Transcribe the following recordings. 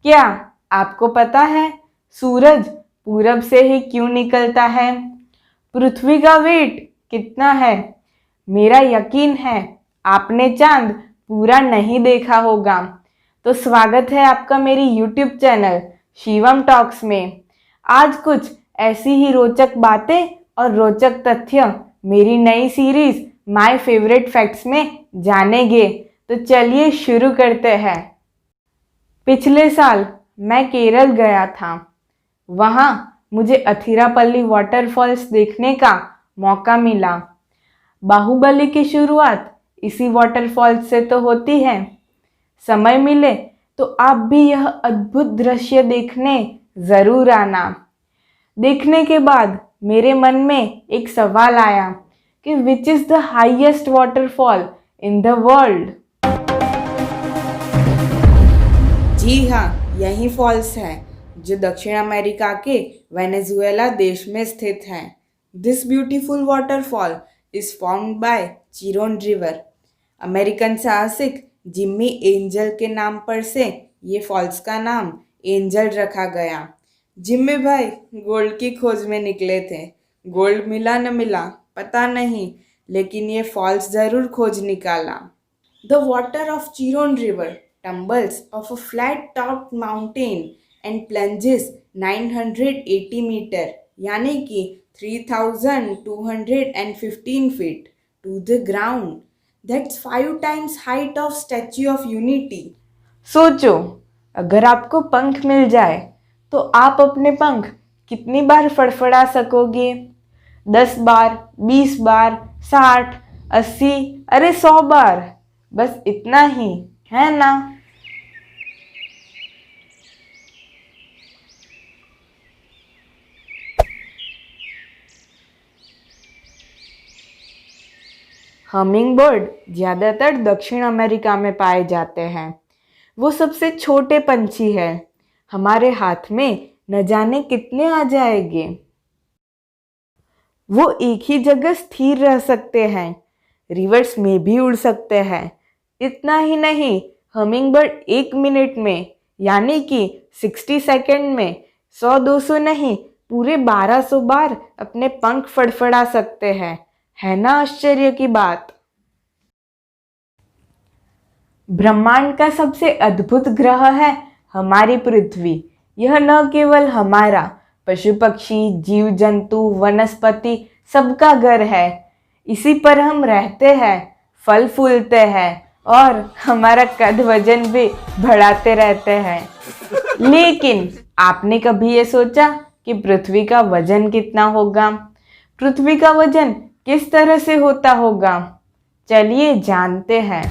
क्या आपको पता है सूरज पूरब से ही क्यों निकलता है? पृथ्वी का वेट कितना है? मेरा यकीन है आपने चांद पूरा नहीं देखा होगा। तो स्वागत है आपका मेरी यूट्यूब चैनल शिवम टॉक्स में। आज कुछ ऐसी ही रोचक बातें और रोचक तथ्य मेरी नई सीरीज माय फेवरेट फैक्ट्स में जानेंगे। तो चलिए शुरू करते हैं। पिछले साल मैं केरल गया था। वहाँ मुझे अथिरापल्ली वाटरफॉल्स देखने का मौका मिला। बाहुबली की शुरुआत इसी वाटरफॉल्स से तो होती है। समय मिले तो आप भी यह अद्भुत दृश्य देखने ज़रूर आना। देखने के बाद मेरे मन में एक सवाल आया कि which is the highest waterfall in the world? जी हाँ, यही फॉल्स है जो दक्षिण अमेरिका के वेनेजुएला देश में स्थित है। This beautiful waterfall is formed by Chiron river. American साहसिक जिम्मी एंजल के नाम पर से ये फॉल्स का नाम एंजल रखा गया। जिम्मी भाई गोल्ड की खोज में निकले थे। गोल्ड मिला न मिला पता नहीं, लेकिन ये फॉल्स ज़रूर खोज निकाला। The water of Chiron River tumbles off a flat-topped mountain and plunges 980 metre यानी कि 3215 feet to the ground. That's 5 times height of Statue of Unity. सोचो, अगर आपको पंख मिल जाए तो आप अपने पंख कितनी बार फड़फड़ा सकोगे? 10 बार, 20 बार, 60, 80, अरे 100 बार। बस इतना ही है ना। हमिंग बर्ड ज़्यादातर दक्षिण अमेरिका में पाए जाते हैं। वो सबसे छोटे पंछी है। हमारे हाथ में न जाने कितने आ जाएंगे। वो एक ही जगह स्थिर रह सकते हैं। रिवर्स में भी उड़ सकते हैं। इतना ही नहीं, हमिंग बर्ड 1 मिनट में यानी कि 60 सेकेंड में 100-200 नहीं, पूरे 1200 बार अपने पंख फड़फड़ा सकते हैं। है ना आश्चर्य की बात। ब्रह्मांड का सबसे अद्भुत ग्रह है हमारी पृथ्वी। यह न केवल हमारा पशु पक्षी जीव जंतु वनस्पति सबका घर है। इसी पर हम रहते हैं, फल फूलते हैं और हमारा कद वजन भी बढ़ाते रहते हैं। लेकिन आपने कभी ये सोचा कि पृथ्वी का वजन कितना होगा? पृथ्वी का वजन किस तरह से होता होगा? चलिए जानते हैं।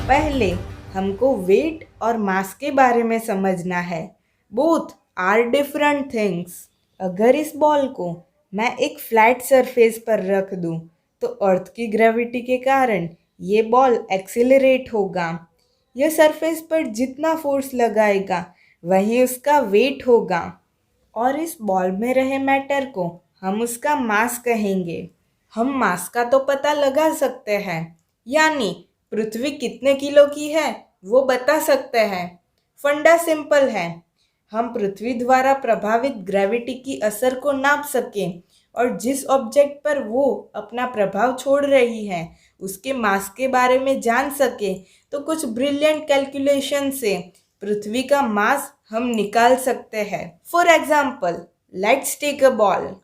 पहले हमको वेट और मास के बारे में समझना है। Both are different things. अगर इस बॉल को मैं एक फ्लैट सरफेस पर रख दूं, तो अर्थ की ग्रेविटी के कारण ये बॉल एक्सीलरेट होगा। यह सरफेस पर जितना फोर्स लगाएगा वही उसका वेट होगा। और इस बॉल में रहे मैटर को हम उसका मास कहेंगे। हम मास का तो पता लगा सकते हैं, यानी पृथ्वी कितने किलो की है वो बता सकते हैं। फंडा सिंपल है। हम पृथ्वी द्वारा प्रभावित ग्रेविटी की असर को नाप सकें और जिस ऑब्जेक्ट पर वो अपना प्रभाव छोड़ रही है उसके मास के बारे में जान सके, तो कुछ ब्रिलियंट कैलकुलेशन से पृथ्वी का मास हम निकाल सकते हैं। For example, let's take a ball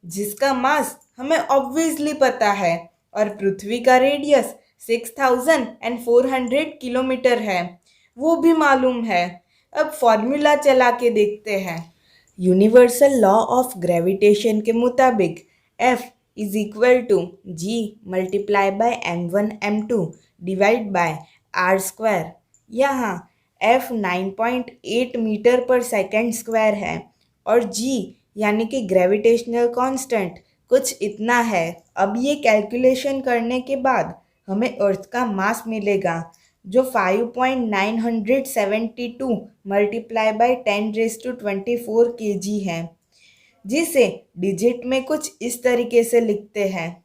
जिसका मास हमें ऑब्वियसली पता है और पृथ्वी का रेडियस 6400 किलोमीटर है, वो भी मालूम है। अब फॉर्मूला चला के देखते हैं। यूनिवर्सल लॉ ऑफ ग्रेविटेशन के मुताबिक F is equal to G multiply by m1 m2 divide by r square. यहाँ F 9.8 मीटर पर सेकेंड स्क्वायर है और G यानी कि ग्रेविटेशनल कांस्टेंट कुछ इतना है। अब ये कैलकुलेशन करने के बाद हमें अर्थ का मास मिलेगा जो 5.972 मल्टीप्लाई बाय 10⁻24 kg है, जिसे डिजिट में कुछ इस तरीके से लिखते हैं।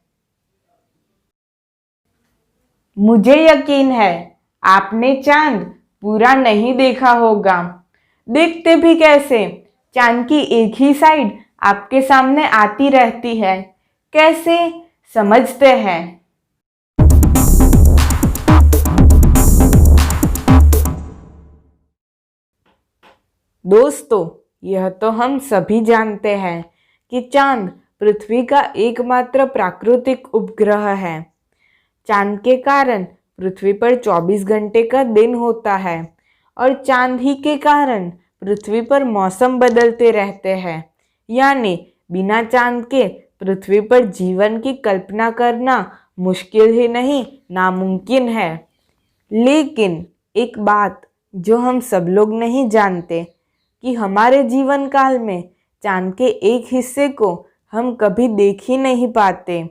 मुझे यकीन है आपने चांद पूरा नहीं देखा होगा। देखते भी कैसे? चांद की एक ही साइड आपके सामने आती रहती है। कैसे? समझते हैं। दोस्तों, यह तो हम सभी जानते हैं कि चांद पृथ्वी का एकमात्र प्राकृतिक उपग्रह है। चांद के कारण पृथ्वी पर 24 घंटे का दिन होता है और चांद ही के कारण पृथ्वी पर मौसम बदलते रहते हैं। यानी बिना चांद के पृथ्वी पर जीवन की कल्पना करना मुश्किल ही नहीं, नामुमकिन है। लेकिन एक बात जो हम सब लोग नहीं जानते कि हमारे जीवन काल में चांद के एक हिस्से को हम कभी देख ही नहीं पाते।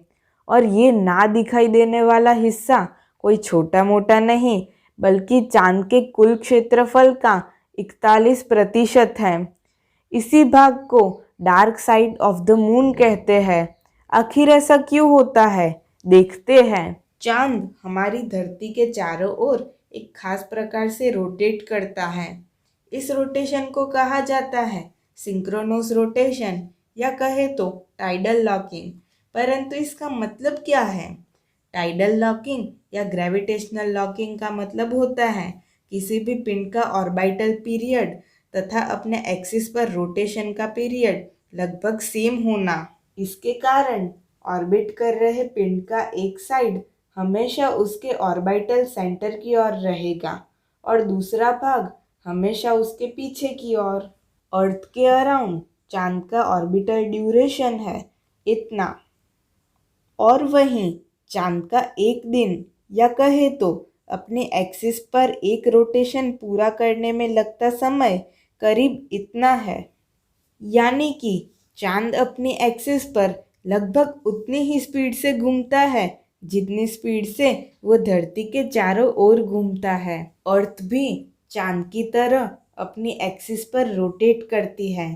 और ये ना दिखाई देने वाला हिस्सा कोई छोटा मोटा नहीं, बल्कि चांद के कुल क्षेत्रफल का 41% है। इसी भाग को dark side of the moon कहते हैं। आखिर ऐसा क्यों होता है, देखते हैं। चांद हमारी धरती के चारों ओर एक खास प्रकार से रोटेट करता है। इस रोटेशन को कहा जाता है सिंक्रोनस रोटेशन, या कहे तो टाइडल लॉकिंग। परंतु इसका मतलब क्या है? टाइडल लॉकिंग या ग्रेविटेशनल लॉकिंग का मतलब होता है किसी भी पिंड का ऑर्बिटल पीरियड तथा अपने एक्सिस पर रोटेशन का पीरियड लगभग सेम होना। इसके कारण ऑर्बिट कर रहे पिंड का एक साइड हमेशा उसके ऑर्बिटल सेंटर की ओर रहेगा और दूसरा भाग हमेशा उसके पीछे की ओर। अर्थ के अराउंड चांद का ऑर्बिटल ड्यूरेशन है इतना, और वहीं चांद का एक दिन या कहे तो अपने एक्सिस पर एक रोटेशन पूरा करने में लगता समय करीब इतना है। यानी कि चांद अपनी एक्सिस पर लगभग उतनी ही स्पीड से घूमता है जितनी स्पीड से वो धरती के चारों ओर घूमता है। अर्थ भी चांद की तरह अपनी एक्सिस पर रोटेट करती है।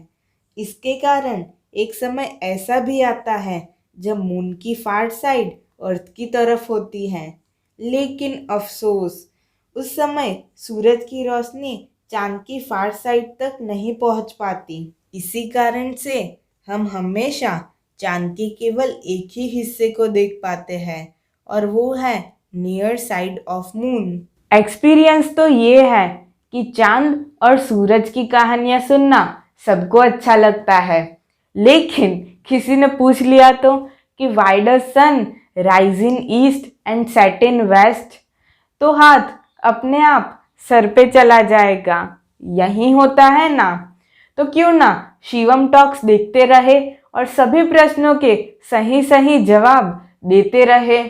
इसके कारण एक समय ऐसा भी आता है जब मून की फार साइड अर्थ की तरफ होती है, लेकिन अफसोस उस समय सूरज की रोशनी चांद की फार साइड तक नहीं पहुंच पाती। इसी कारण से हम हमेशा चांद के केवल एक ही हिस्से को देख पाते हैं और वो है near side of moon. Experience तो ये है कि चांद और सूरज की कहानियां सुनना सबको अच्छा लगता है, लेकिन किसी ने पूछ लिया तो कि why does sun rise in east and set in west, तो हाथ अपने आप सर पे चला जाएगा। यही होता है ना? तो क्यों ना शिवम टॉक्स देखते रहे और सभी प्रश्नों के सही सही जवाब देते रहे।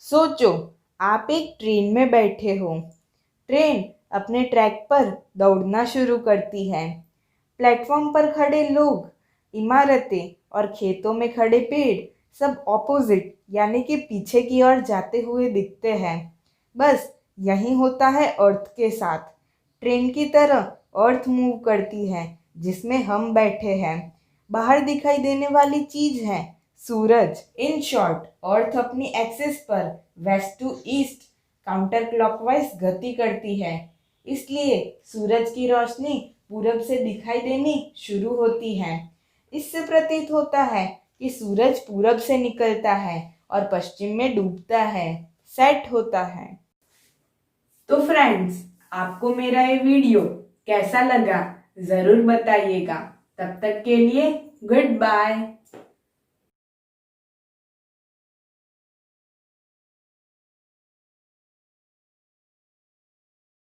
सोचो, आप एक ट्रेन में बैठे हो। ट्रेन अपने ट्रैक पर दौड़ना शुरू करती है। प्लेटफॉर्म पर खड़े लोग, इमारतें और खेतों में खड़े पेड़ सब ऑपोजिट यानी कि पीछे की ओर जाते हुए दिखते हैं। बस यही होता है अर्थ के साथ। ट्रेन की तरह अर्थ मूव करती है जिसमें हम बैठे हैं। बाहर दिखाई देने वाली चीज है सूरज। इन शॉर्ट, अर्थ अपनी एक्सिस पर west to east counter clockwise गति करती है। इसलिए सूरज की रोशनी पूरब से दिखाई देनी शुरू होती है। इससे प्रतीत होता है कि सूरज पूरब से निकलता है और पश्चिम में डूबता है, सेट होता है। तो फ्रेंड्स, आपको मेरा ये वीडियो कैसा लगा ज़रूर बताइएगा। तब तक के लिए गुड बाय।